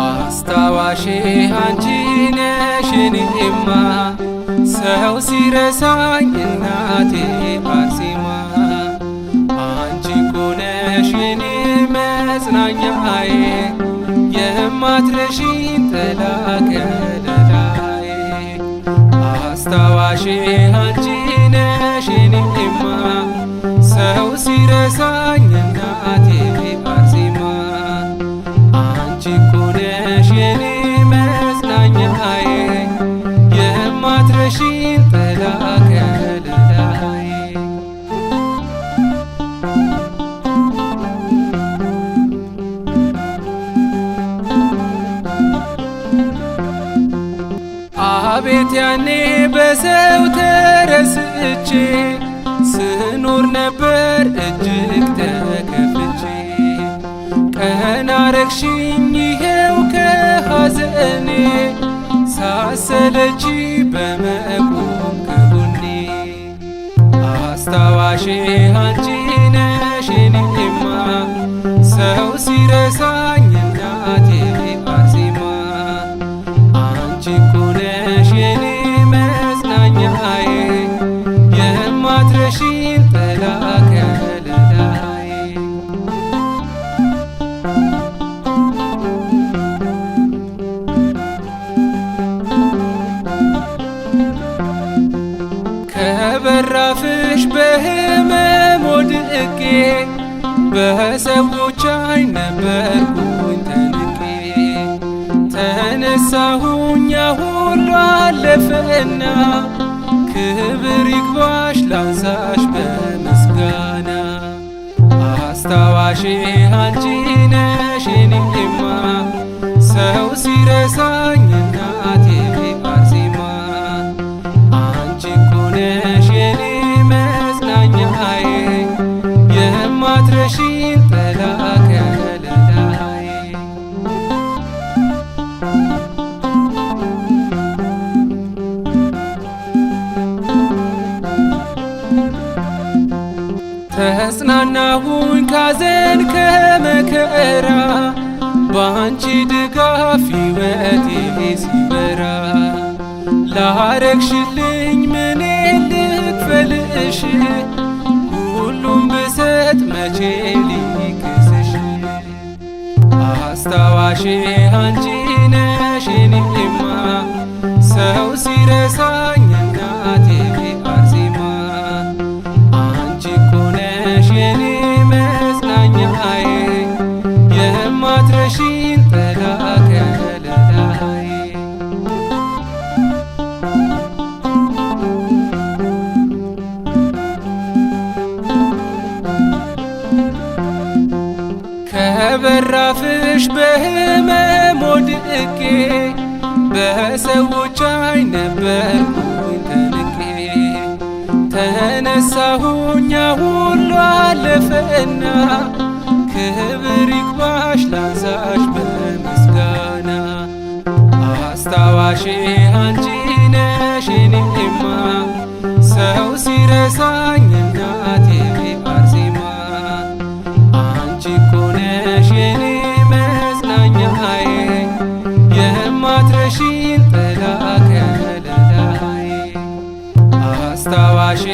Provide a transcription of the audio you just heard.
አስታዋሼ አንቺ ነሽ እኔማ ሰው ሲረሳኝ እናቴ አርሴማ አንቺ እኮ ነሽ የኔ መጽናኛዬ የማትረሺኝ ጥላ ከለላዬ አስታዋሼ አንቺ ነሽ እኔማ ሰው ሲረሳኝ እናቴ አርሴማ አንቺ እኮ ነሽ የኔ መጽናኛዬ የማትረሺኝ ጥላ ከለላዬ አቤት ያኔ በሰው ተረስቼ ስኖር ነበር እጅግ ተከፍቼ ቀና አረግሽኝ ይሄው ከሐዘኔ ሳሰለች በመቆም ከጎኔ አስታዋሼ አንቺ ነሽ እኔማ ሰው ሲረሳኝ እናቴ አርሴማ አንቺ እኮ ነሽ የኔ መጽናኛዬ የማትረሺኝ ጥላ ከለላዬ ከበራፍሽ በህመም ወድቄ በሰዎች ዓይን ነበርኩኝ ተንቄ ተነሳሁኝ ሁሉ አለፈና ክብር ይግባሽ ላንሳሽ በምስጋና አስታዋሼ አንቺ ነሽ እኔማ ሰው ሲረሳኝ እናቴ አርሴማ አንቺ እኮ ነሽ የኔ መጽናኛዬ የማትረሺኝ ጥላ ከለላዬ ተጽናናሁኝ ካዘን ከመከራ በአንቺ ድጋፍ ሕይወቴ ሲበራ ላረግሽልኝ ምን ልክፈልሽ ሁሉም ብሰጥ መቼ ሊክስሽ አስታዋሼ አንቺ ነሽ እኔማ ሰው ሲረሳኝ እናቴ አርሴማ አንቺ እኮ ነሽ የኔ መጽናኛዬ የማትረሺኝ ጥላ ከለላዬ ከበራፍሽ በህመም ወድቄ በሰዎች ዓይን ነበርኩኝ ተንቄ ተነሳሁኝ ሁሉ አለፈና ክብር ይግባሽ ላንሳሽ በምስጋና አስታዋሼ አንቺ ነሽ እኔማ ሰው ሲረሳኝ እናቴ አርሴማ አንቺ እኮ ነሽ የኔ መጽናኛዬ የማትረሺኝ ጥላ ከለላዬ አስታዋሼ